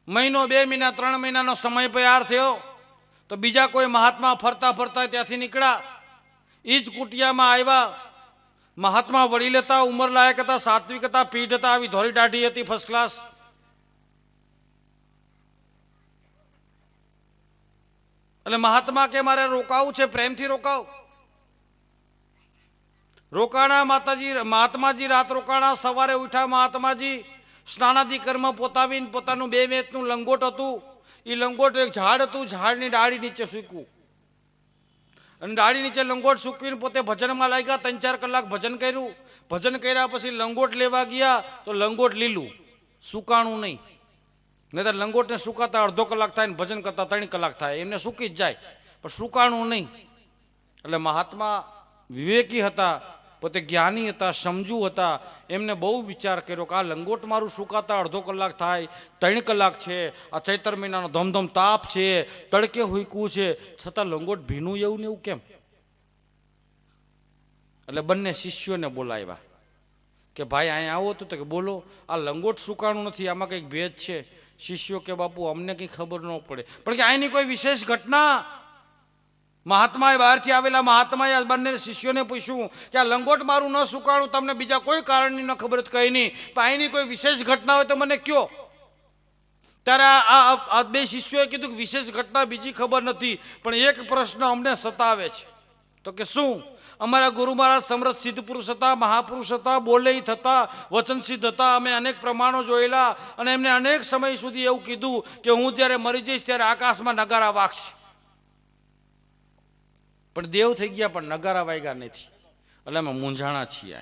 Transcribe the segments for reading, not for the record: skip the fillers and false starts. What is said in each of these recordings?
મહિનો 2 મહિના 3 મહિનાનો સમય તૈયાર થયો તો બીજા કોઈ મહાત્મા ફરતા ફરતા ત્યાંથી નીકળ્યા. એ જ કુટિયામાં આવ્યા. મહાત્મા વડીલ હતા, ઉંમર લાયક હતા, સાત્વિક હતા, પીઠ હતા, આવી ધોરી દાઢી હતી, ફર્સ્ટ ક્લાસ. એટલે મહાત્મા કે મારે રોકાવું છે, પ્રેમથી રોકાવ. રોકાણા મહાત્માજી રાત રોકાણા. સવારે ઉઠ્યા મહાત્માજી, સ્નાનાદિ કર્મ પોતાવીને પોતાનું 2 મેચનું લંગોટ હતું, એ લંગોટ એક ઝાડ હતું, ઝાડની ડાળી નીચે સૂક્યું. અને ડાળી નીચે લંગોટ સૂકવીને પોતે ભજનમાં લાગ્યા. 3-4 કલાક ભજન કર્યું. ભજન કર્યા પછી લંગોટ લેવા ગયા તો લંગોટ લીલું, સુકાણું નહીં. નહીં તો લંગોટને સુકાતા અડધો કલાક થાય ને ભજન કરતા 3 કલાક થાય, એમને સૂકી જ જાય, પણ સુકાણું નહીં. એટલે મહાત્મા વિવેકી હતા, પોતે જ્ઞાની હતા, સમજુ હતા. એમને બહુ વિચાર કર્યો કે આ લંગોટ મારું સુકાતા અડધો કલાક થાય, 3 કલાક છે, આ ચૈત્ર મહિનાનો ધમધમ તાપ છે, તડકે હુંકવું છે, છતાં લંગોટ ભીનું એવું ને એવું કેમ? એટલે બંને શિષ્યોને બોલાવ્યા કે ભાઈ અહીંયા આવો તો કે બોલો, આ લંગોટ સુકાણું નથી, આમાં કંઈક ભેદ છે. શિષ્યો કે બાપુ અમને કંઈ ખબર ન પડે, પણ કે અહીંની કોઈ વિશેષ ઘટના. મહાત્માએ બહારથી આવેલા મહાત્માએ આ બંને શિષ્યોને પૂછ્યું કે આ લંગોટ મારું ન સુકાણું તમને બીજા કોઈ કારણની ન ખબર કંઈ નહીં, પણ અહીંની કોઈ વિશેષ ઘટના હોય તો મને કયો. ત્યારે આ 2 શિષ્યોએ કીધું કે વિશેષ ઘટના બીજી ખબર નથી, પણ એક પ્રશ્ન અમને સતાવે છે. તો કે શું? અમારા ગુરુ મહારાજ સમર્થ સિદ્ધ પુરુષ હતા, મહાપુરુષ હતા, બોલે થતા, વચન સિદ્ધ હતા. અમે અનેક પ્રમાણો જોયેલા અને એમને અનેક સમય સુધી એવું કીધું કે હું જ્યારે મરી જઈશ ત્યારે આકાશમાં નગારા વાગશે. પણ દેવ થઈ ગયા પણ નગારા વાગ્યા નથી. એટલે અમે મૂંઝાણા છીએ.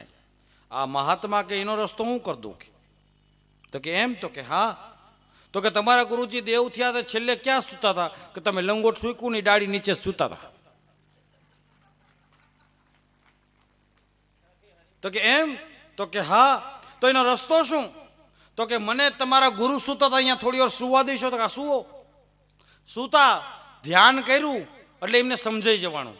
આ મહાત્મા કે એનો રસ્તો હું કરી દઉં? તો કે એમ? તો કે હા. તો કે તમારા ગુરુજી દેવ થયા તો છેલ્લે ક્યાં સૂતા હતા? કે તમે લંગોટ સૂકવું ની ડાળી નીચે સૂતા હતા. તો કે એમ? તો કે હા. તો એનો રસ્તો શું? તો કે મને તમારા ગુરુ સૂતા હતા અહીંયા થોડી વાર સુવા દઈશો? તો કે સુવો. સૂતા, ધ્યાન કર્યું એટલે એમને સમજાઈ જવાનું,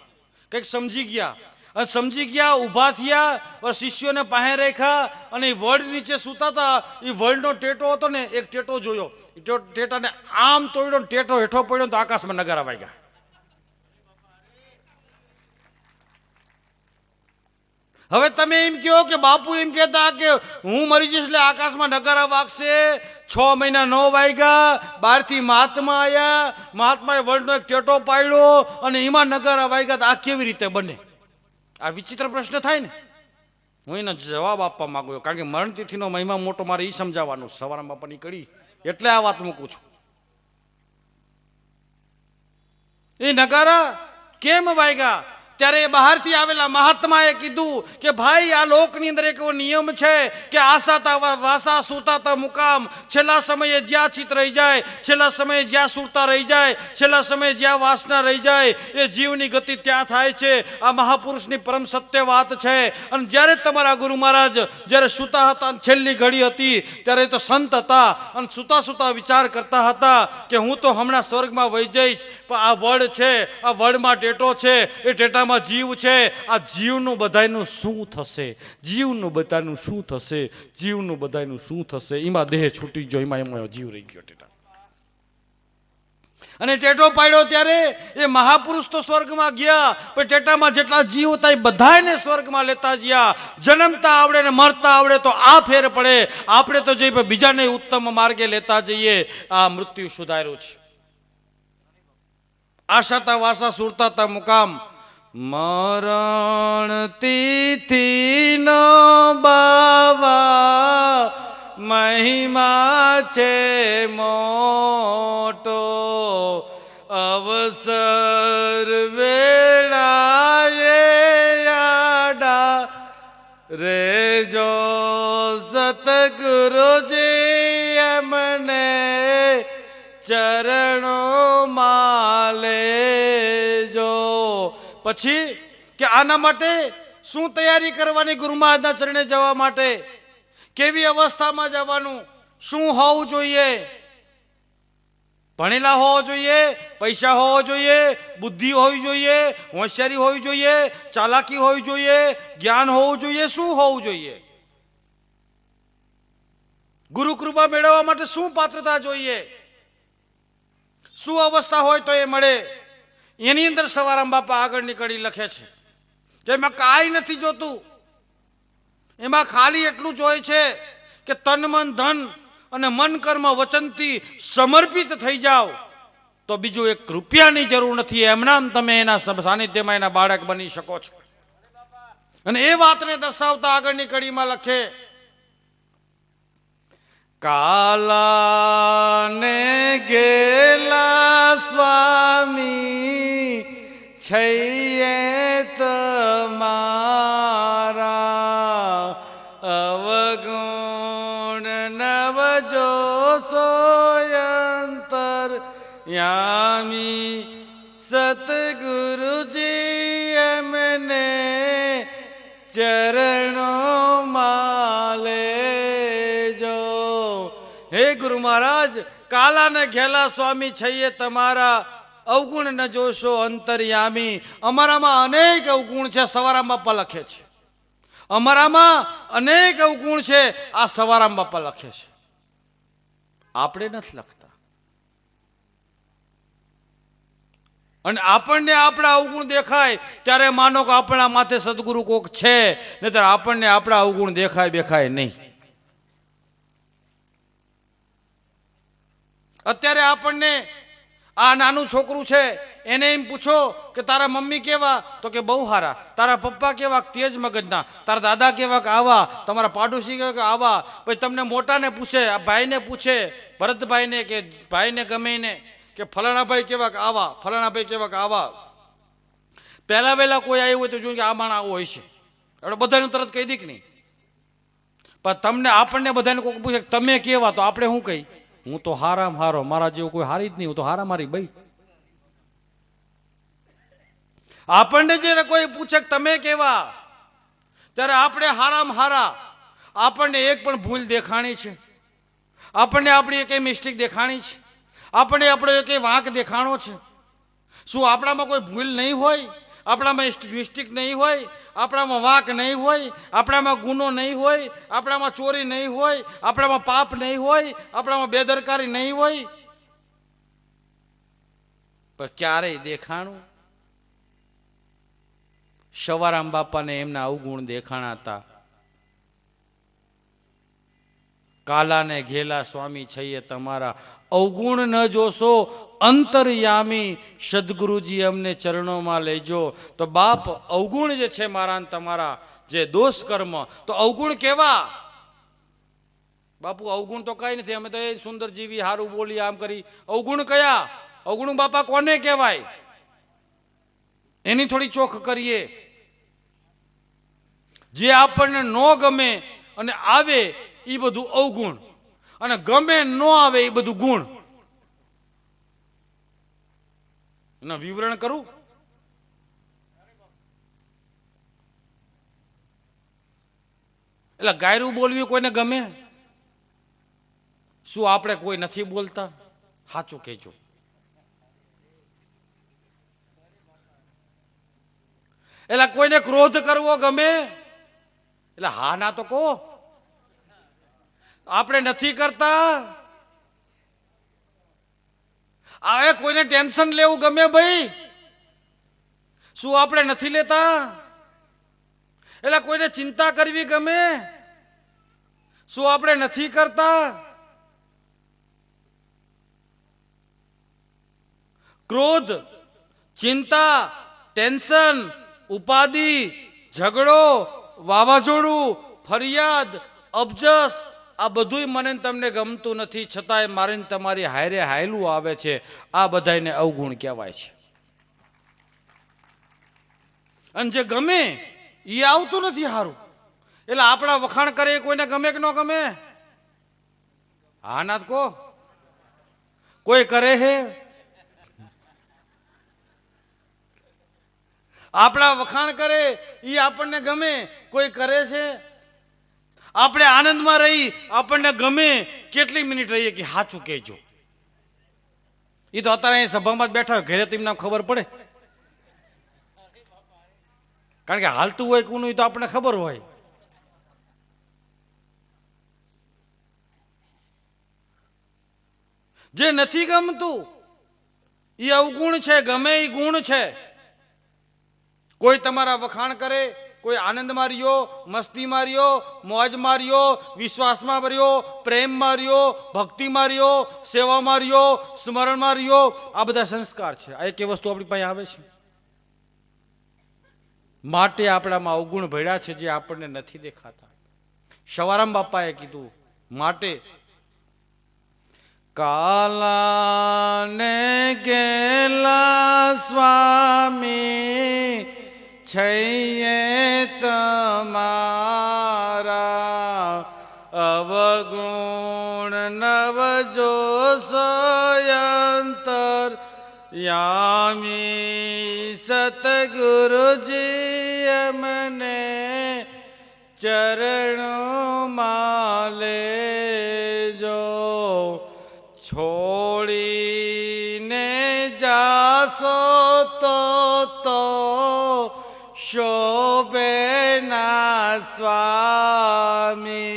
કંઈક સમજી ગયા. અને સમજી ગયા, ઊભા થયા, શિષ્યોને પાસે રાખ્યા અને એ વડ નીચે સૂતા હતા. એ વડનો ટેટો હતો ને, એક ટેટો જોયો, ટેટાને આમ તોડ્યો, ટેટો હેઠો પડ્યો તો આકાશમાં નગારા વાગ્યા. હવે તમે એમ કહો કે બાપુ એમ કહેતા કે હું મરી જઈશ એટલે આકાશમાં નગારા વાગશે. 6 મહિના 9 વાગ્યા, બહારથી મહાત્મા આવ્યા, મહાત્માએ વડનો એક ટેટો પાડ્યો અને એમાં નગારા વાગ્યા. તો આ કેવી રીતે બને? આ વિચિત્ર પ્રશ્ન થાય ને. હું એનો જવાબ આપવા માંગુ, કારણ કે મરણતિથિનો મહિમા મોટો મારે એ સમજાવવાનું. સવારમાં બાપાની કડી એટલે આ વાત મૂકું છું. એ નગારા કેમ વાગ્યા? ત્યારે બહારથી આવેલા મહાત્માએ કીધું કે ભાઈ આ લોકની અંદર એક એવો નિયમ છે કે આસાતા વાસા સુતાતા મુકામ. છેલ્લા સમયે જ્યાં ચિત્ત રહી જાય, છેલ્લા સમયે જ્યાં સુરતા રહી જાય, છેલ્લા સમયે જ્યાં વાસના રહી જાય, એ જીવની ગતિ ત્યાં થાય છે. આ મહાપુરુષની પરમ સત્ય વાત છે. અને જ્યારે તમારા ગુરુ મહારાજ જ્યારે સૂતા હતા, છેલ્લી ઘડી હતી, ત્યારે તો સંત હતા અને સૂતા સૂતા વિચાર કરતા હતા કે હું તો હમણાં સ્વર્ગમાં વહી જઈશ, પણ આ વડ છે, આ વડમાં ટેટો છે, એ ટેટામાં જીવ છે. આ જીવનું બધાયનું શું થશે? જીવનું બધાનું શું થશે? જીવનું બધાનું શું થશે? એમાં દેહ છૂટી ગયો, એમાં જીવ રહી ગયો ટેટા. અને ટેટો પાડ્યો ત્યારે એ મહાપુરુષ તો સ્વર્ગમાં ગયા, પણ ટેટામાં જેટલા જીવ હતા એ બધાને સ્વર્ગમાં લેતા ગયા. જન્મતા આવડે ને મરતા આવડે તો આ ફેર પડે. આપણે તો જઈએ બીજાને ઉત્તમ માર્ગે લેતા જઈએ. આ મૃત્યુ સુધાર્યું છે. આશાતા વાસા સુરતાતા મુકામ. મરણ તિથિનો બાવા મહિમા છે મોટો. અવસર વેળાએ આડા રેજો સતગુરુજી એમને ચરણોમાં લેજો. પછી કે આના માટે શું તૈયારી કરવાની? ગુરુ મહારાજના ચરણે જવા માટે કેવી અવસ્થામાં જવાનું? શું હોવું જોઈએ? ભણેલા હોવો જોઈએ, પૈસા હોવો જોઈએ, બુદ્ધિ હોવી જોઈએ, હોશિયારી હોવી જોઈએ, ચાલાકી હોવી જોઈએ, જ્ઞાન હોવું જોઈએ. શું હોવું જોઈએ? ગુરુ કૃપા મેળવવા માટે શું પાત્રતા જોઈએ? શું અવસ્થા હોય તો એ મળે. એની અંદર સવારામ બાપા આગળની કડી લખે છે કે એમાં કાંઈ નથી જોતું. એમાં ખાલી એટલું જ હોય છે કે તન મન ધન અને મન કર્મ વચનથી સમર્પિત થઈ જાઓ તો બીજું એક રૂપિયાની જરૂર નથી. એમનામ તમે એના સાનિધ્યમાં એના બાળક બની શકો છો. અને એ વાતને દર્શાવતા આગળની કડીમાં લખે, કાલાને ગેલા સ્વામી છૈયે તમારા અવગુણ નવ જો સોયંતર યામી સતગુરુજી એમને ચરણો માલે. હે ગુરુ મહારાજ, કાલા ને ઘેલા સ્વામી છઈએ તમારા અવગુણ ન જોશો અંતર્યામી. અમારામાં અનેક અવગુણ છે. સવારામ બાપા લખે છે અમારામાં અનેક અવગુણ છે. આ સવારામ બાપા લખે છે, આપણે નથી લખતા. અને આપણને આપણા અવગુણ દેખાય ત્યારે માનો કે આપણા માથે સદગુરુ કોક છે, નહીતર આપણને આપણા અવગુણ દેખાય નહીં. અત્યારે આપણને આ નાનું છોકરું છે એને એમ પૂછો કે તારા મમ્મી કેવા, તો કે બહુ સારા. તારા પપ્પા કેવા, તેજ મગજના. તારા દાદા કેવા, કે આવા. તમારા પાડોશી કેવા, કે આવા. પછી તમને મોટાને પૂછે, આ ભાઈને પૂછે, ભરતભાઈને કે ભાઈને ગમે ને કે ફલાણા ભાઈ કેવા, કે આવા. ફલાણા ભાઈ કેવા, કે આવા. પહેલા વહેલા કોઈ આવ્યું હોય તો જોયું કે આ માણસ આવો હોય છે, એટલે બધાનું તરત કહી દી કે નહીં. પણ આપણને બધાને કોઈ પૂછે તમે કેવા, તો આપણે શું કહી? હું તો હારામ હારો, મારા જેવું કોઈ હારી જ નહીં, હું તો હારા મારી ભાઈ. આપણને જે કોઈ પૂછે તમે કેવા, ત્યારે આપણે હારામ હારા. આપણને એક પણ ભૂલ દેખાણી છે? આપણને આપણી એક મિસ્ટેક દેખાણી છે? આપણને આપણો એક વાંક દેખાણો છે? શું આપણામાં કોઈ ભૂલ નહીં હોય? આપણામાં મિસ્ટેક નહીં હોય? આપણામાં વાંક નહીં હોય? આપણામાં ગુનો નહીં હોય? આપણામાં ચોરી નહીં હોય? આપણામાં પાપ નહીં હોય? આપણામાં બેદરકારી નહીં હોય? પણ ક્યારેય દેખાણું? સવારામ બાપાને એમના અવગુણ દેખાણા હતા. કાલાને ઘેલા સ્વામી છઈએ તમારા અવગુણ ન જોશો અંતર્યામી. સદગુરુજી અમને ચરણોમાં લેજો. તો બાપ અવગુણ જે છે મારા તમારા, જે દોષ કર્મ, તો અવગુણ કેવા? બાપુ અવગુણ તો કઈ નથી. અમે તો એ સુંદર જીવી, હારું બોલી, આમ કરી. અવગુણ કયા? અવગુણ બાપા કોને કહેવાય? એની થોડી ચોખ કરીએ. જે આપણને ન ગમે અને આવે એ બધું અવગુણ, અને ગમે ન આવે એ બધું ગુણ. એના વિવરણ કરું. એટલે ગાયરું બોલવી કોઈને ગમે? શું આપણે કોઈ નથી બોલતા? સાચું કહેજો. એટલે કોઈને ક્રોધ કરવો ગમે? એટલે હા ના તો કહો. આપણે નથી કરતા. આવે કોઈને ટેન્શન લેવું ગમે ભાઈ? શું આપણે નથી લેતા? એટલે કોઈને ચિંતા કરવી ગમે? શું આપણે નથી કરતા? ક્રોધ, ચિંતા, ટેન્શન, ઉપાધિ, ઝઘડો, વાવાઝોડું, ફરિયાદ, અબજસ, આ બધું મને તમને ગમતું નથી, છતાંય મારે તમારી હારે હાયલું આવે છે. આ બધાને અવગુણ કહેવાય છે. અને જે ગમે એ આવતું નથી હારું. એટલે આપણા વખાણ કરે કોઈને ગમે કે ન ગમે? હા ના કહો. કોઈ કરે હે? આપણા વખાણ કરે એ આપણને ગમે? કોઈ કરે છે? આપણે આનંદમાં રહી, આપણને ગમે કેટલી મિનિટ રહીએ કે સાચું કહેજો. એ તો અત્યારે અહીં સભામાં જ બેઠા, ઘરે તેમને ખબર પડે. કારણ કે હાલતું હોય કોનું તો આપણને ખબર હોય. જે નથી ગમતું એ અવગુણ છે, ગમે એ ગુણ છે. કોઈ તમારા વખાણ કરે, કોઈ આનંદ માર્યો, મસ્તી માર્યો, મોજ માર્યો, વિશ્વાસમાં માર્યો, પ્રેમ માર્યો, ભક્તિ માર્યો, સેવા માર્યો, સ્મરણ માર્યો, આ બધા સંસ્કાર છે. આ એક વસ્તુ આપણી પાસે આવે છે. માટે આપણામાં અવગુણ ભળ્યા છે જે આપણને નથી દેખાતા. સવારામ બાપાએ કીધું માટે કાલાને ગેલા સ્વામી છૈયે તમારા અવગુણ નવજો સયંતર યામી સતગુરુજી મને ચરણોમાં લેજો. છોડીને જાશો તો શોભે ના સ્વામી.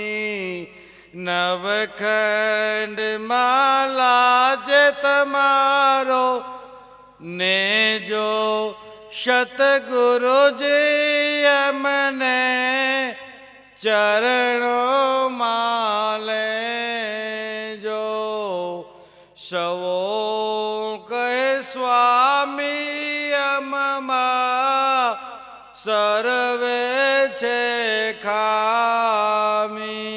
નવખંડ માલા જે તમારો ને જો સતગુરુજી અમને ચરણોમાં લેજો. સવો કહે સ્વામી અમમાં સર્વે છે ખામી.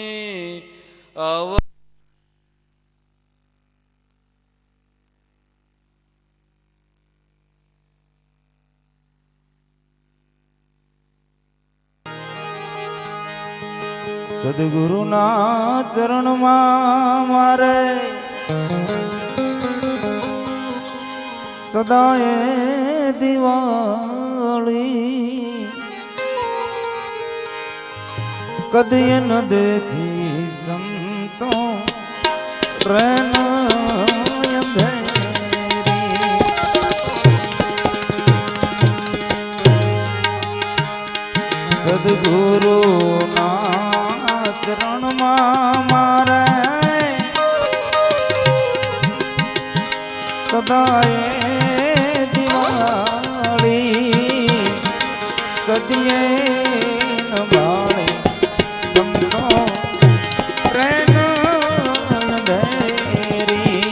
સદગુરુના ચરણમાં મારે સદાએ દિવાળી. કદીએ ન દેખી સંતો રેન સદગુરુના ચરણમાં મારે સદાએ દિવાળી. કદીએ ન બાળે સંતો પ્રેમ અંધેરી.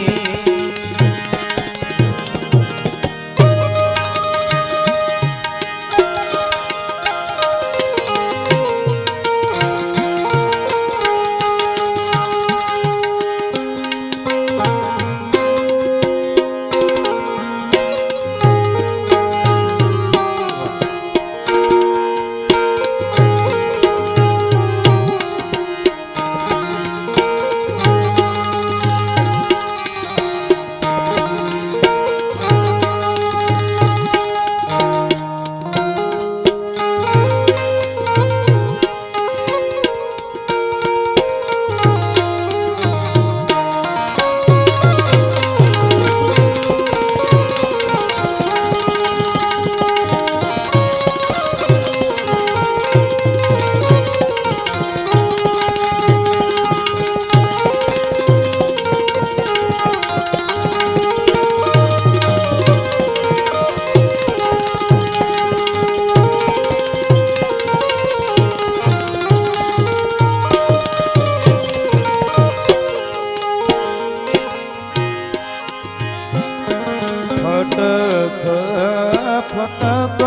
ફટક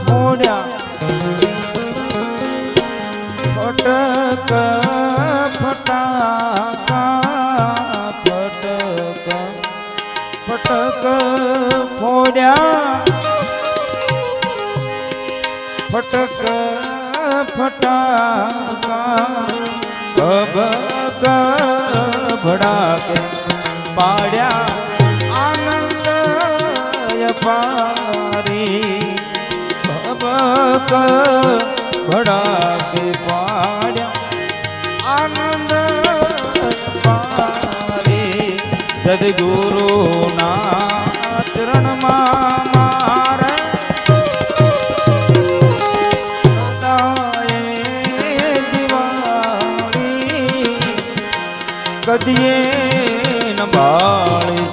ફોડ્યા ફટક ફટાકા ફટક ફટક ફોડ્યા ફટક ફટાકા ભભક ભડાકે પાડ્યા આનંદ પારી ભભક ભડાકે પાડ્યા આનંદ પારી. સદગુરુના ચરણમાં મારે સદાએ દિવાળી. કદીએ ન બાળી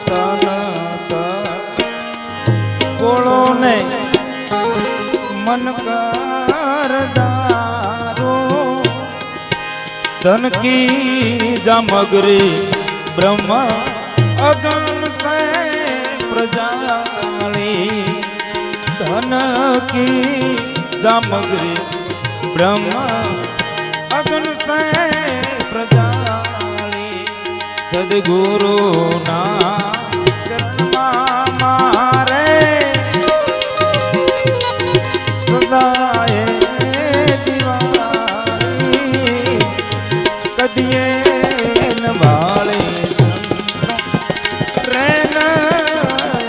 તન ગોળો ને મન કરદારો ધન કી જામગરી બ્રહ્મ અગમ સે પ્રજાળી ધન કી જામગરી બ્રહ્મ અગન સે પ્રજાળી સદગુરુ ના ચરણમાં મારે સદાય દિવાળી કદીએ નવાળે રેન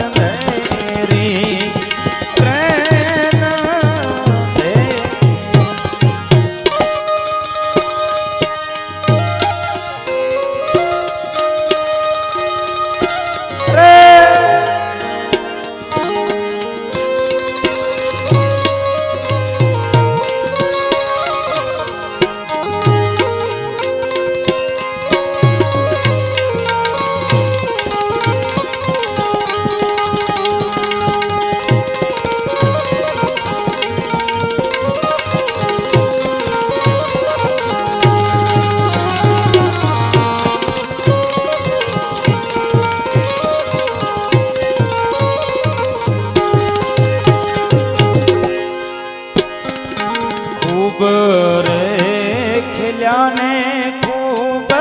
અંધેરી રેન ખૂબ રે ખેલ્યા ને ખૂબ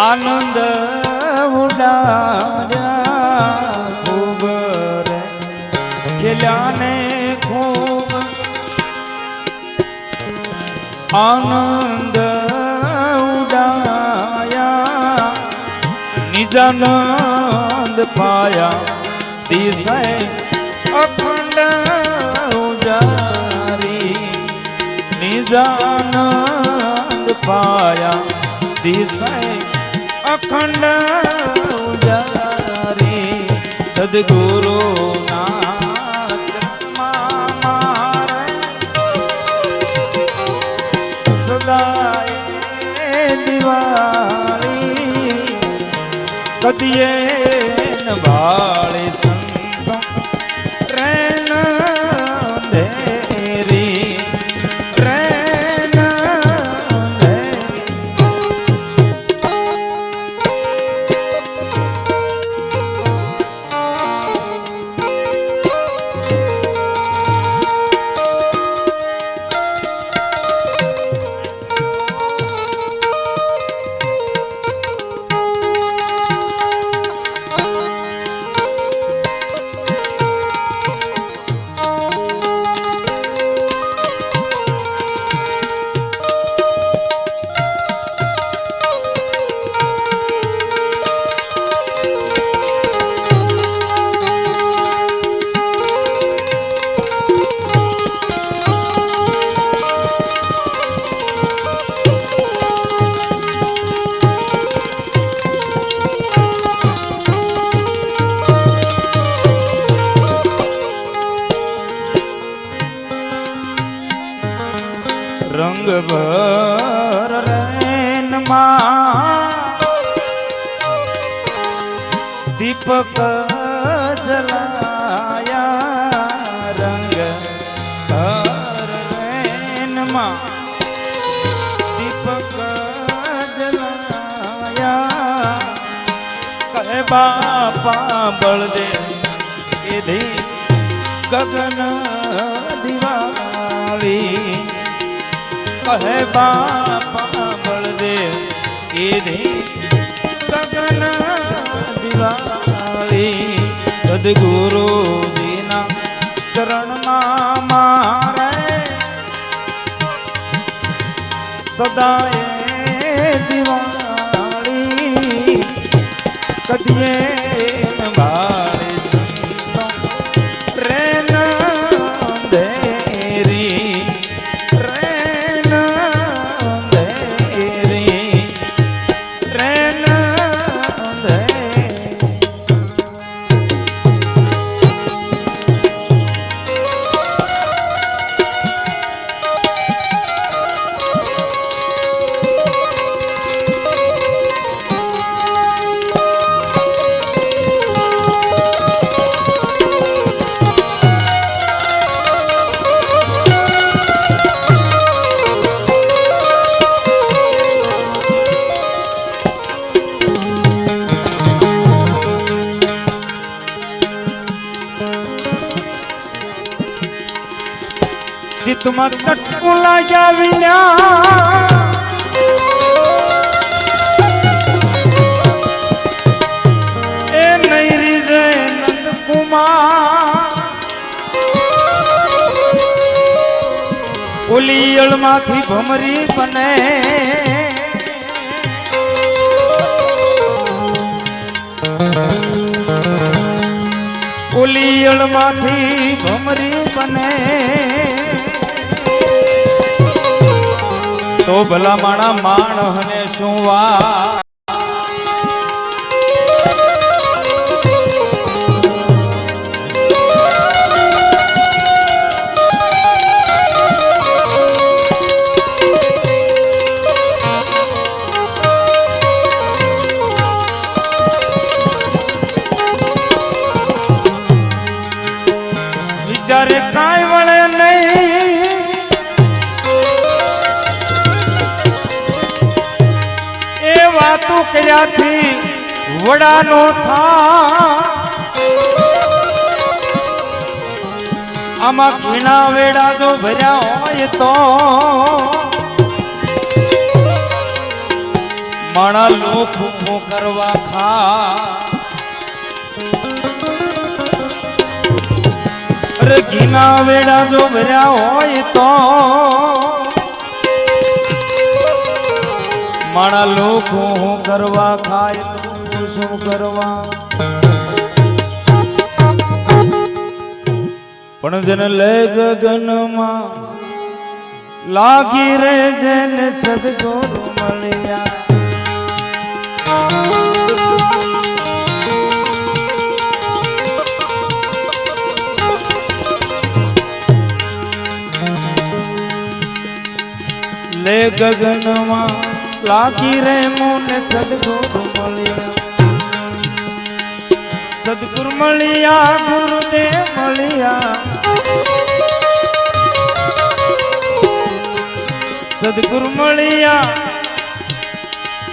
આનંદ ઉડાડ્યા ખૂબ રે ખેલ્યા ને ખૂબ આનંદ ઉડાયા નિજાનંદ પાયા દિશે અખંડ ઉજારી નિજાનંદ પાયા દિશે અખંડ ઉજારી સદગુરુ ના ચરણમાં મારે સદાય દિવાળી કદીએ નવાળી સંતો રેન અંધેરી રેન અંધેરી રંગ ભર રેનમાં દીપક જલાયા રંગ ભર રેનમાં દીપક જલાયા કહે બાપા બળદેવ કીધી ગગન દિવાળી કહે બાપા બળદેવ કીધી ગગન દિવાળી સદગુરુજીના ચરણમાં મારે સદાય દિવાળી કદીએ વાળી સંતો રેન અંધેરી રેન અંધેરી રેન અંધેરી ચિત્તમાં ચટકું લાગ્યા વિના એ નહીં રીઝે નંદકુમાર ઓલી ઈયળમાંથી ભમરી બને ઓલી ઈયળમાંથી ભમરી બને તો ભલા માણા માણસને શું વા વિચારે કાંઈ વળે નહીં એ વાતો કર્યાથી વડાનો થા આમાં ઘીણા વેડા જો ભર્યા હોય તો માણા લોક ઉભો કરવા ખા અરે ઘીના વેડા જો ભર્યા હોય તો માણા લોકો હું કરવા ખાય તું શું કરવા પણ જેને લે ગગનમાં લાગી રે જેને સદગુરુ મળ્યા લે ગગનમાં લાગી રે મોને સદગુરુ મળ્યા સદગુરુ મળ્યા ગુરુદેવ મળ્યા સદગુરુ મળ્યા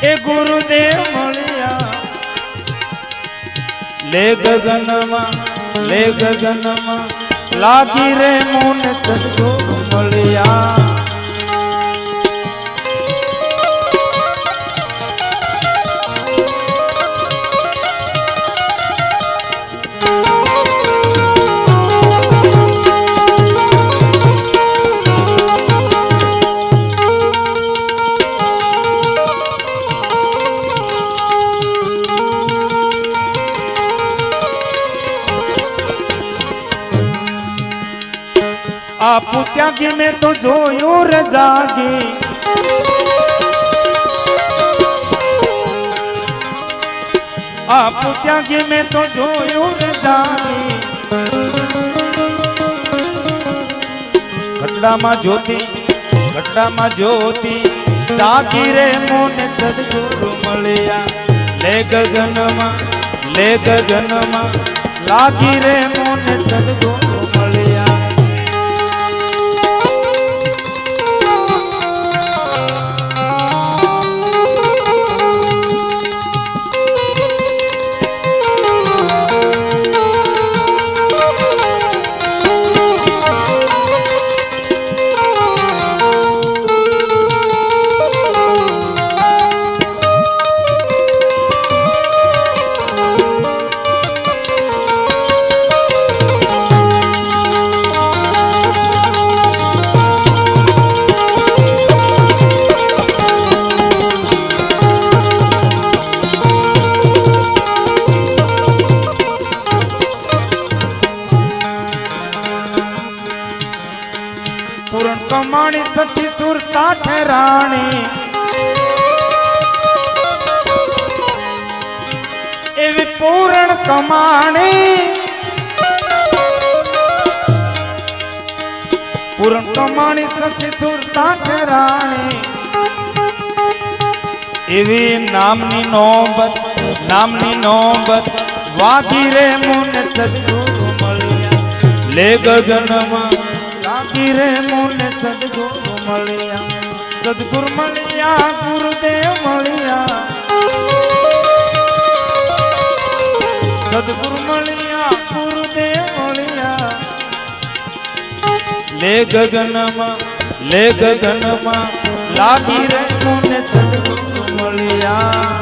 એ ગુરુદેવ મળ્યા લે ગગનમાં લાગી રે મોને સદગુરુ મળ્યા આપુ ત્યાગી મેં તો જોયું રે જાગી આપુ ત્યાગી મેં તો જોયું રે જાગી ઘટડામાં જ્યોતિ જાગી રે મોને સદગુરુ મળ્યા લે ગગનમાં લાગી રે મોને સદગુરુ મળ્યા પૂરણ કમાણી સતી સુરતા ઠેરાણી એવી પૂરણ કમાણી પૂરણ કમાણી સતી સુરતા ઠેરાણી એવી નામની નોબત વાગી રે મોને સદગુરુ મળ્યા લે ગગનમાં લાગી રે મોને સદગુરુ મળ્યા સદગુરુ મળ્યા ગુરુદેવ મળ્યા સદગુરુ મળ્યા ગુરુદેવ મળ્યા લે લે ગગનમાં લાગી રે મને સદગુરુ મળ્યા.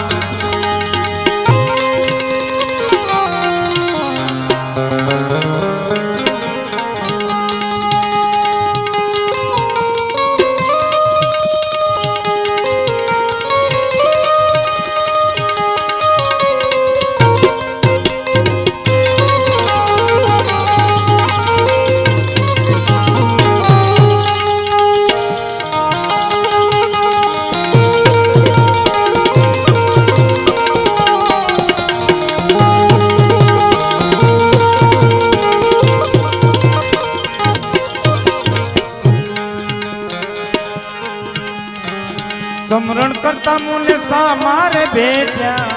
સમરણ કરતા મુને સા મારે ભેટ્યા,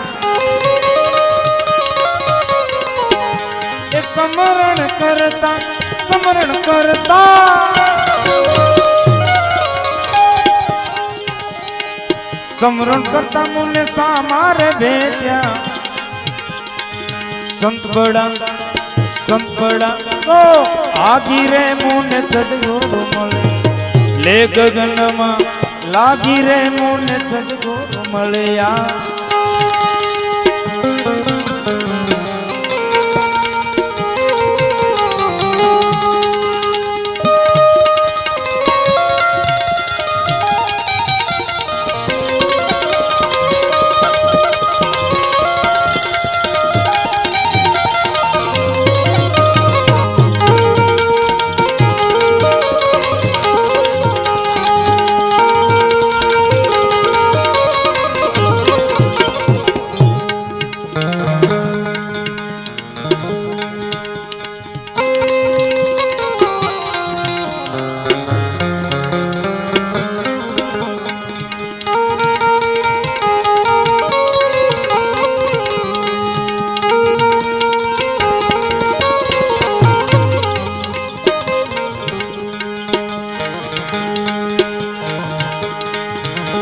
એ સમરણ કરતા સમરણ કરતા મુને સા મારે ભેટ્યા. સંત બડા તો આગી રે મુને સદગુરુ મળે. લે ગગનમાં લાગી રે મુને સદગુરુ મળ્યા.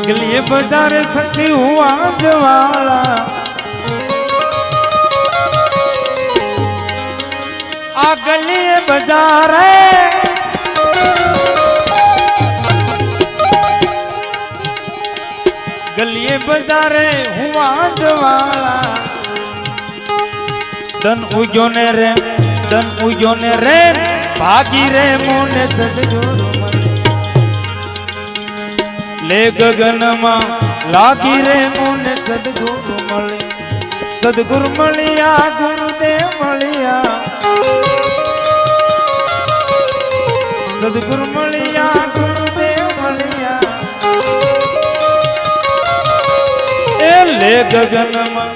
गलिए बाजार सखी हुआ जवाला, आ गलिए बाजार गलिए बाजार हुआ जवाला. दन उजो ने रे भागी रे मोने सदगुरु ले गगनमा लागी रे मुने सदगुरु મળે. સદગુરુ મળ્યા ગુરુદેવ મળ્યા, સદગુરુ મળ્યા ગુરુદેવ મળ્યા. એ લે ગગનમાં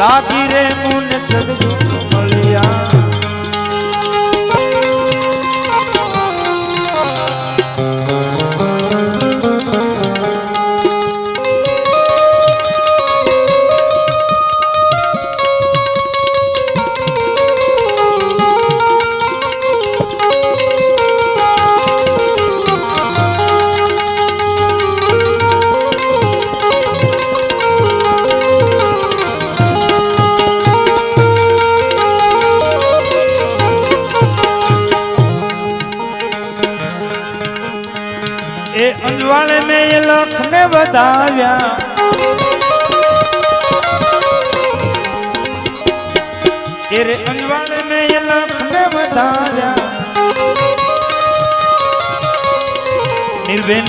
લાગી રે મુને સદગુરુ મળ્યા. ए अंजवाले में ये लख ने बताव्या, रे अंजवाले में ये लख ने बताव्या. निर्भय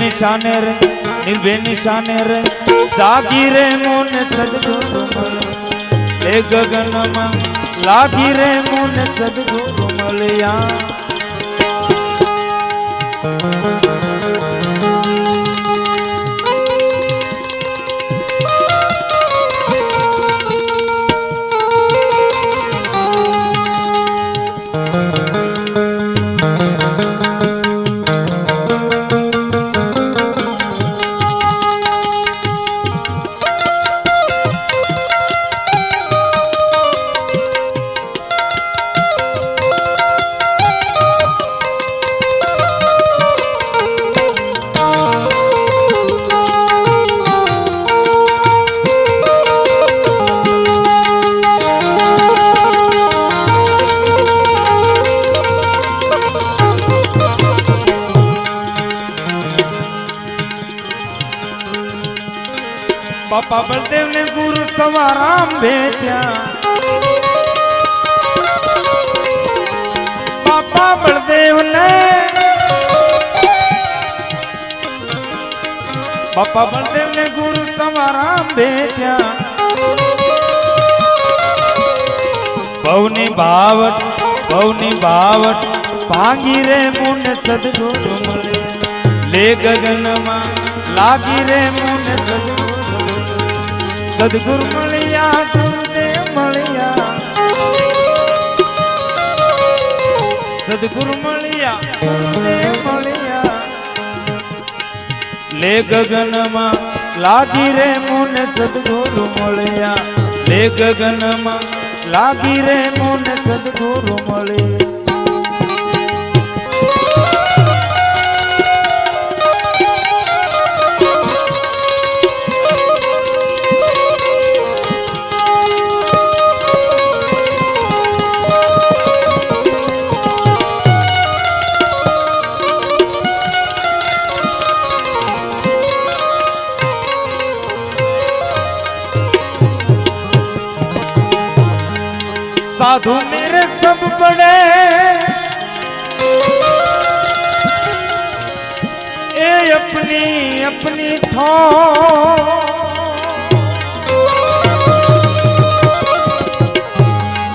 निशाने रे जागी रे मोने सदगुरु મળે. ले गगनमा लागी रे मोने सदगुरु મળ્યા. બાપા બળદેવ ને ગુરુ સવારામ ભેટ્યા બાપા બળદેવ ને બાપા બળદેવ ને ગુરુ સવારામ ભેટ્યા ભવની બાવટ ભાંગી રે મુન સદગુરુ મળે લે ગગનમાં લાગી રે મુન સદગુરુ મળ્યા ગુરુદેવ મળ્યા સદગુરુ મળ્યા ગુરુદેવ મળ્યા લે ગગનમાં લાગી રે મુન સદગુરુ મળ્યા લે ગગનમાં લાગી રે મુન સદગુરુ મળે साधु मेरे सब बड़े ए अपनी अपनी थो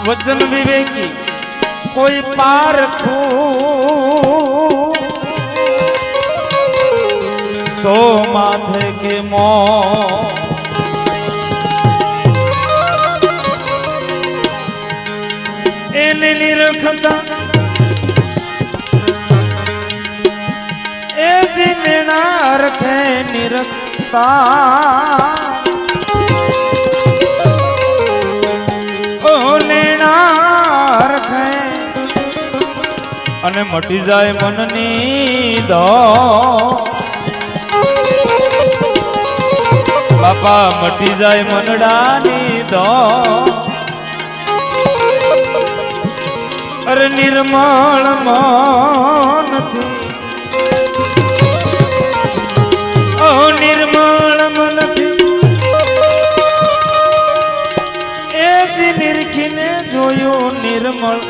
वचन विवेकी कोई पारखू सो माथे के मो निरखता ए जिना रखे निरखता ओ लेना रखे અને મટી જાય મનની દો બાપા મટી જાય મનડાની દો અરે નિર્મળ મનથી ઓ નિર્મળ મનથી એ જ નિરખીને જોયું નિર્મળ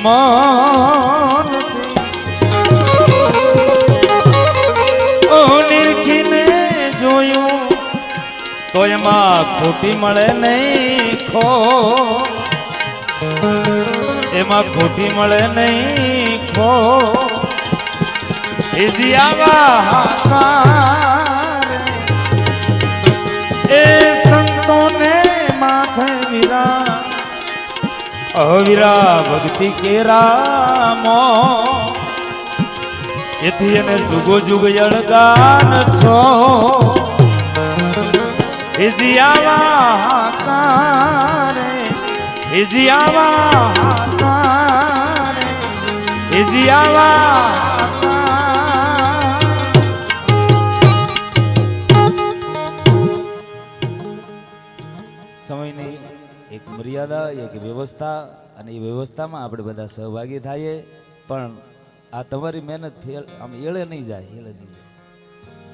મનથી ઓ નિરખીને જોયું તો એમાં ખોટી મળે નહીં ખો એમાં ખોટી મળે નહીં ખો એ સંતોને માથે વીરા અવીરા ભક્તિ કેરામો એથી એને જુગો જુગ અળગાન છો હિજિયાવા કારે હિજિયાવા સમયની એક મર્યાદા એક વ્યવસ્થા અને એ વ્યવસ્થામાં આપણે બધા સહભાગી થઈએ પણ આ તમારી મહેનત આમ એળે નહીં જાય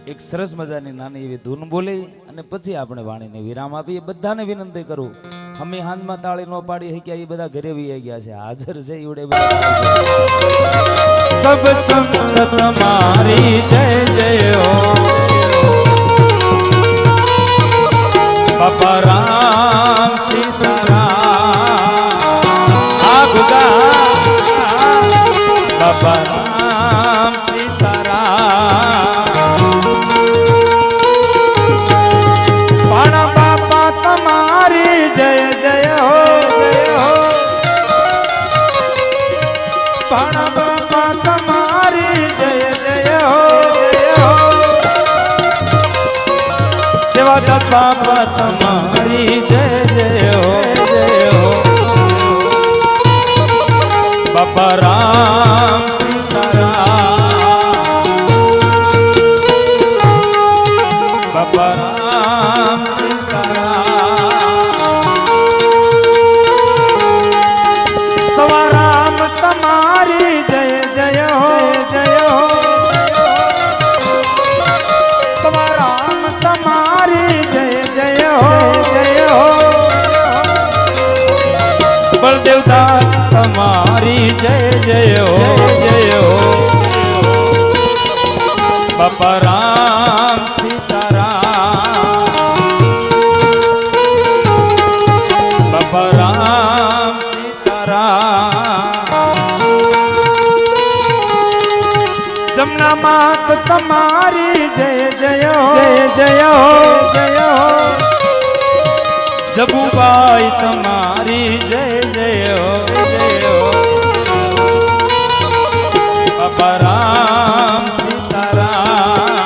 એક સરસ મજાની નાની એવી ધૂન બોલી અને પછી આપણે વાણીને વિરામ આપીએ બધાને વિનંતી કરું અમે હાથમાં તાળી નો પાડી શક્યા એ બધા ઘરે વી ગયા છે હાજર છે એવડે સબ સંત તમારી જય જય હો બાપા રામ સીતારામ આગા બાપા રામ સીતારામ પાણા બાપા તમારી જય જય હો પાણા બાપા તમારી જય જય હો સેવા બાપા તમારી જય જય હો બાપા રામ સીતારામ બાપા રામ સીતારામ સવારામ તમારી જય જય હો સવારામ તમારી જય જય દાસ તમારી જય જય હો જય હો બાપા રામ સીતારામ બાપા રામ સીતારામ જમના માત તમારી જય જય જય જય જબુબાઈ તમારી જય જય જય બાપા રામ સીતારામ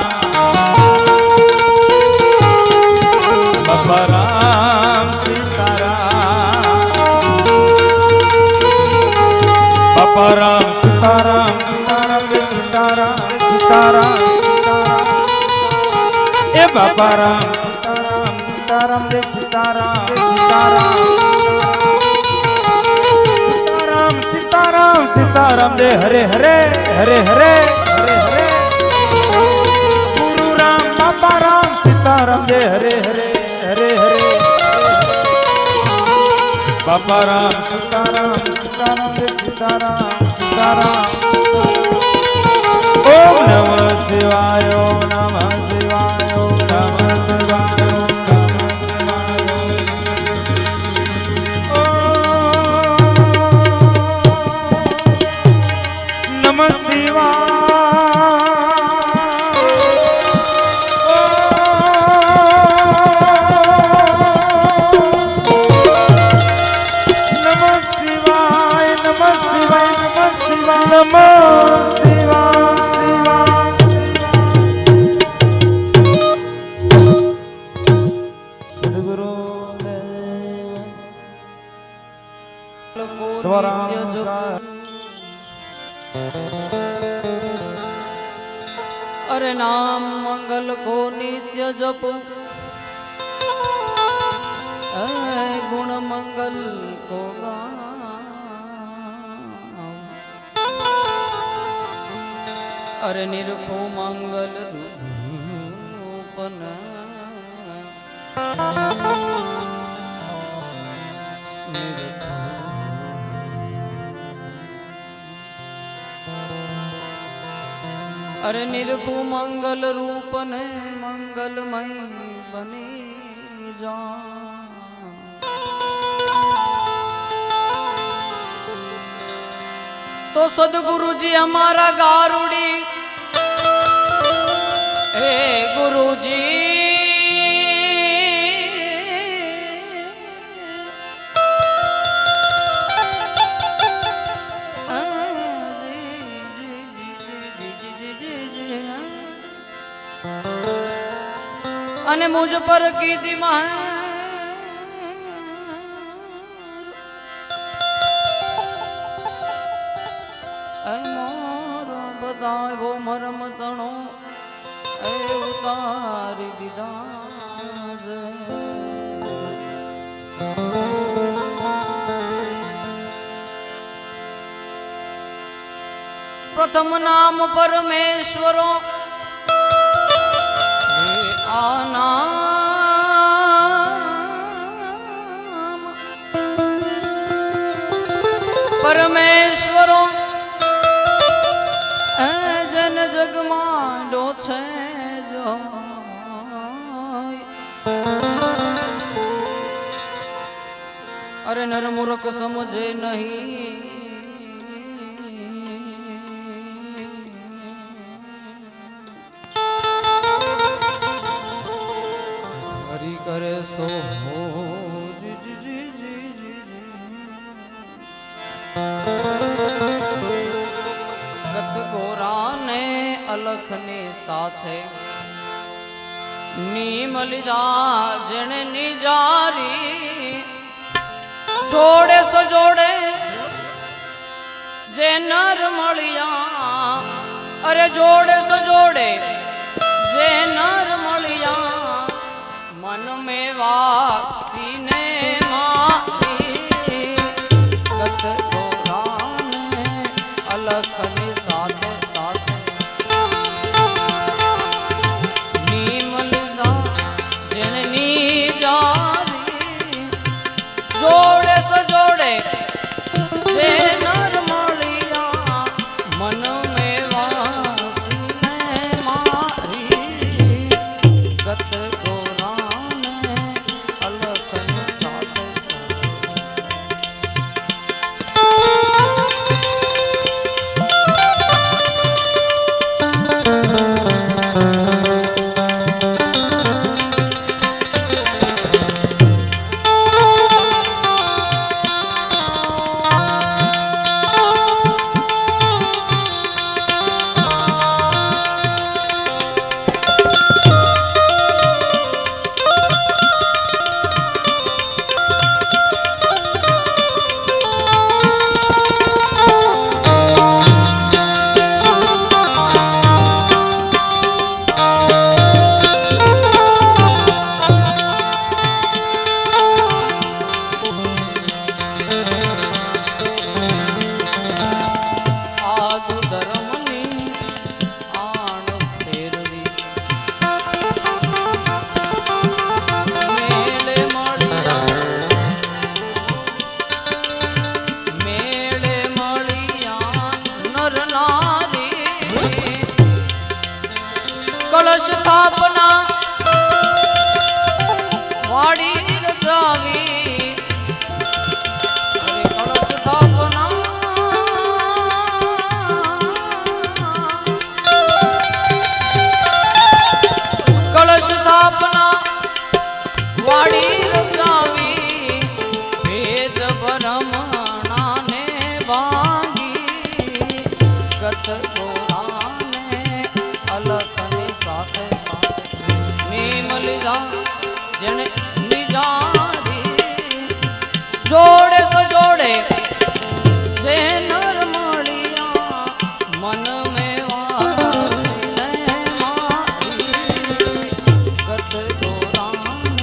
બાપા રામ સીતારામ બાપા રામ સીતારામ સીતારામ સીતારામ એ બાપા રામ સીતારામ સીતારામ જય સીતારામ સીતારામ સીતારામ સીતારામ સીતારામ જય હરે હરે હરે હરે હરે હરે ગુરુ રામ બાપા રામ સીતારામ જય હરે હરે હરે હરે બાપા રામ સીતારામ સીતારામ જય સીતારામ સીતારામ ઓમ નમઃ શિવાય ઓમ નમઃ શિવાય ઓમ નમઃ શિવાય નમઃ શિવાય નમઃ શિવાય નમઃ શિવાય નમઃ अरे नाम मंगल को नित्य जप गुण मंगल को गाओ अरे निरखो मंगल रूपन अरे निरखु मंगल रूप ने मंगलमय बने जा तो सदगुरु जी हमारा गारुड़ी हे गुरु जी अने मुझ पर की दिमाग मोर बताए वो मरम तणो उतारी दीदा प्रथम नाम परमेश्वरो नाम परमेश्वरो जन जग मांडो छे जो अरे नर मूर्ख समझे नहीं करे सो हो जी जी जी जी जी गत गोरा ने अलख ने साथे नीम लीधा जने निजारी जोड़े सजोड़े जे नर मलिया अरे जोड़े सजोड़े जे नर मलिया मन में वासी ने मारी गत गोराने अलख ने साथे साथे नीम लीधा जननी जारी जोड़े सजोड़े જેને નિજારી જોડે સજોડે જે નર મળિયા મન મેં વાસીને મારી ગત દોરાને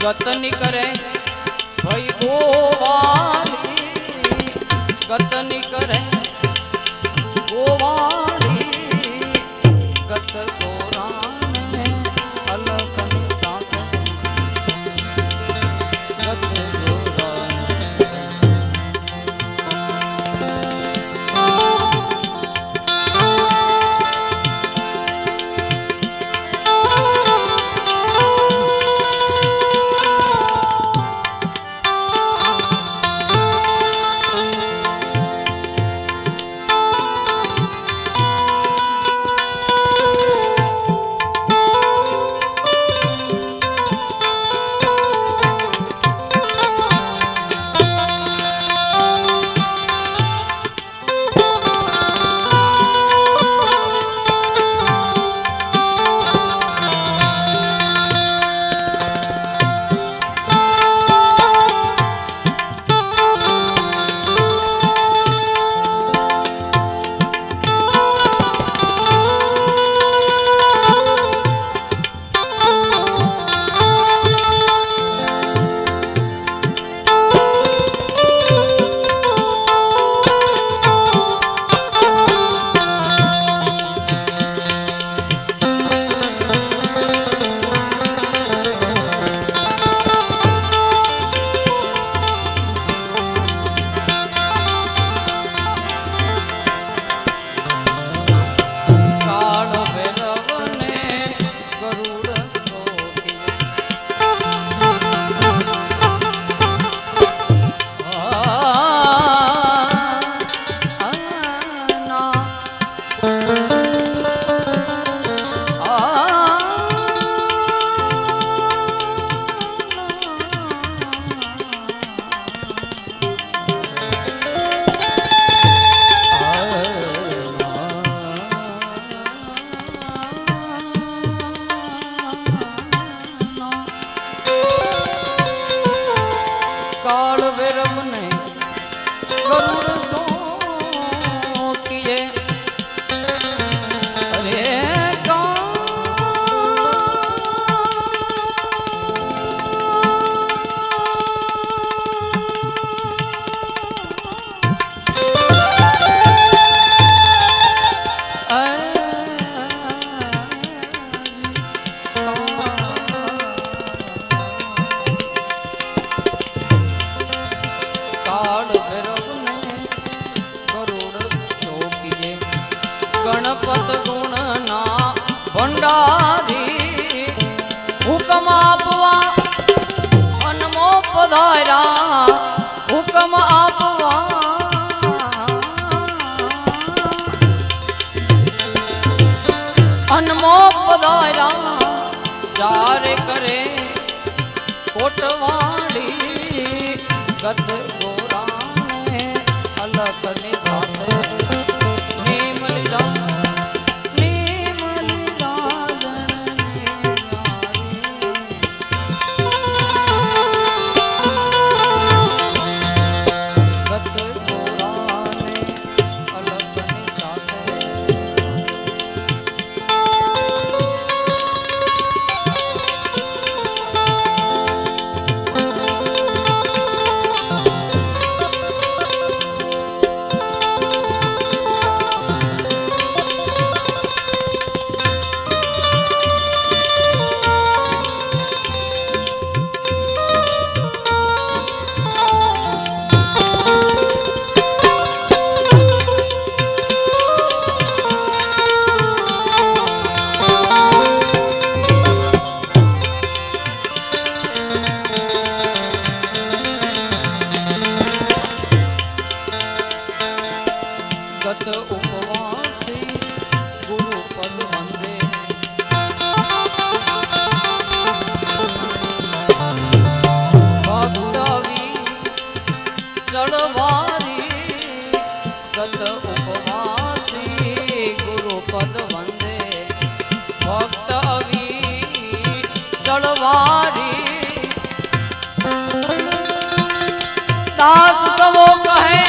ગતની કરે ભાઈ ગોવાળી ગતની કરે ગોવાળી ગત ગોરાને અલકની સાથે ગત ગોરાને प्यार करे कोटवाड़ी गत गोरा ने अलख ने साथे नीम लिदा दास सबो कहे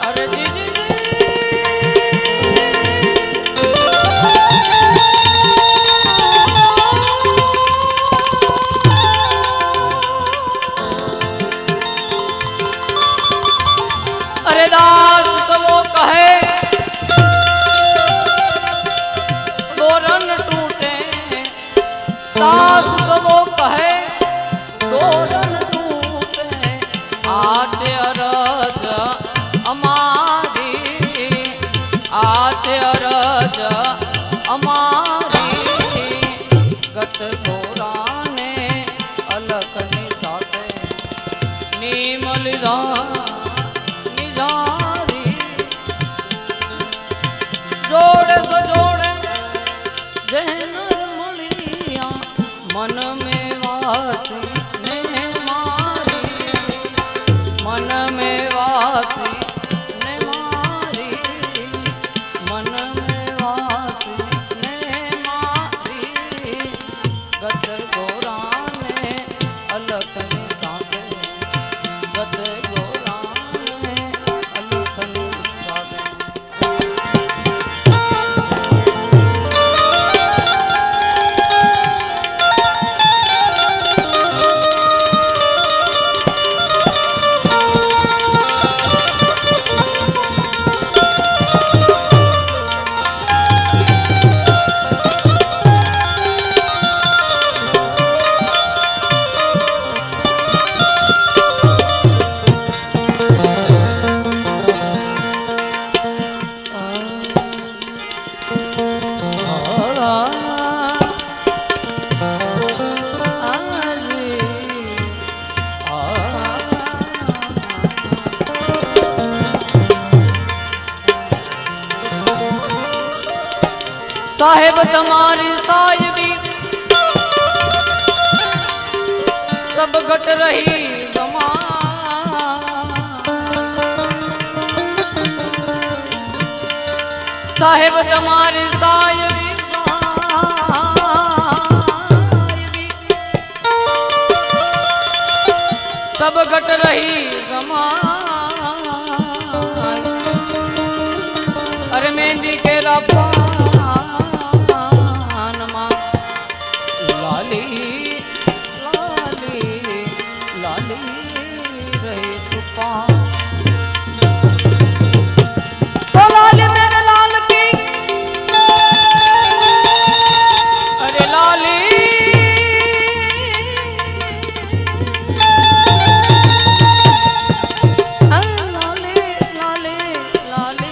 अरे जी जी अरे दास सबो कहे डोरन टूटे दास सबो कहे डोरन टूटे आज अरज अमारी आज अरज अमारी गत गोरा ने अलख ने साथे नीम लिदा जोड़े सजोड़े जहन मुलिया मन में वासी ने मारी मन में वासी ने मारी मन में वासी ने मारी गत गोरा ने अलख ने साथे गत गोरा ने अलख ने साथे साहेब तुम्हारी साहिबी सब घट रही जमान साहेब तुम्हारी साहिबी सब घट रही जमान अरे मेहंदी के रब्बा तो लाल मेरे लाल की अरे लाली लाली लाली लाली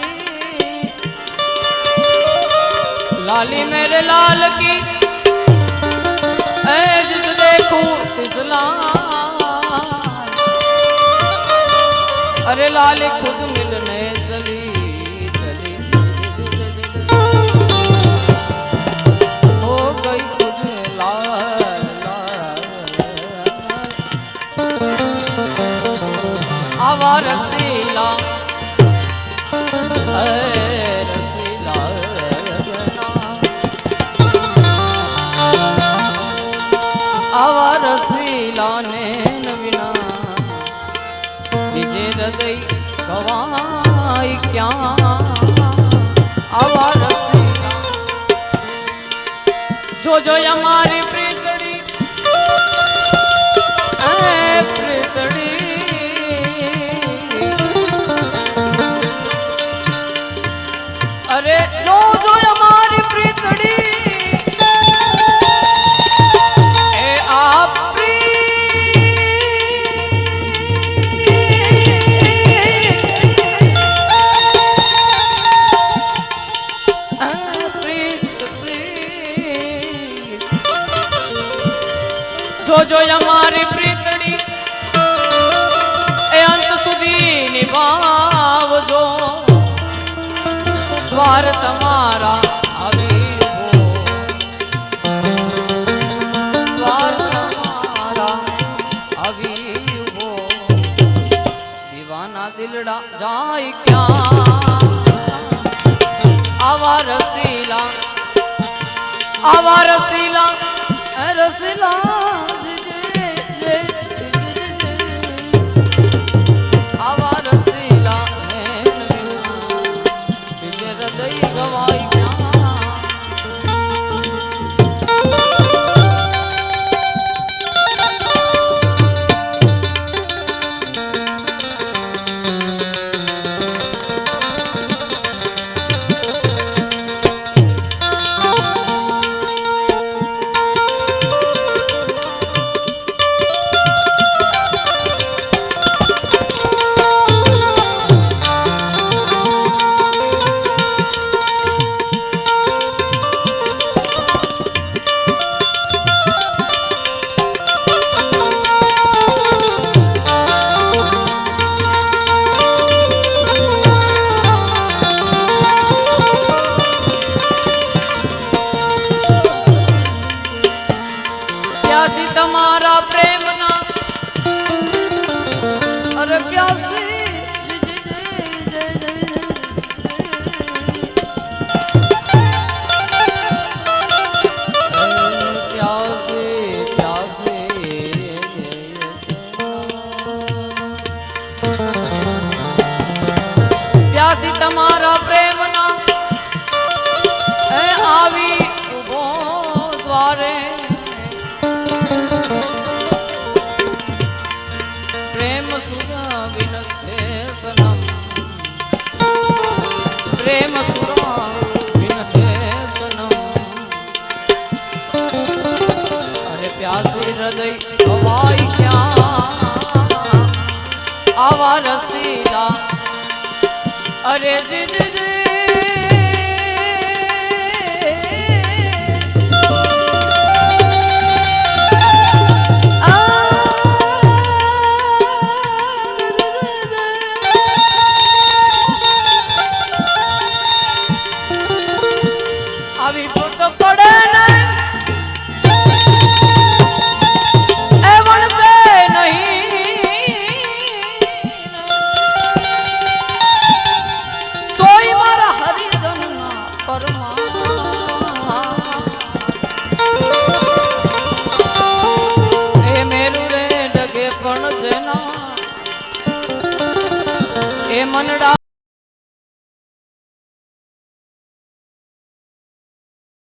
लाली मेरे लाल की जिस देखूं तिस लाल अरे लाल खुद मिलने चली चली हो गई खुद लाल आवा रसीला रसीला आवा रसीला ने नवीना विजय हृदय गवाई क्या आवा रसीला जो हमारी प्रीतड़ी प्रीतड़ी अरे जो हमारी प्रीतड़ी आप जो हमारी प्रीतड़ी ए अंत सुधी निभावजो द्वार तमारा अभी हो द्वार तमारा अभी हो दीवाना दिलड़ा जाए क्या आवा रसीला रसीला आवा रसीला विजय हृदय गवाई क्या तुम्हारा प्रेम ना अरे प्यासी प्यासी तुम्हारा प्रेम ना आवी उभो द्वारे प्रेम सुरा विनसे सनम प्रेम सुरा विनसे सनम अरे प्यासे हृदय गवाई क्या आवा रसीला अरे जी जी जी अभी तो पड़े नहीं एवं से नहीं सोई मारा हरिजन ना परमा ए मेरू रे डगे पण जेना ए मनडा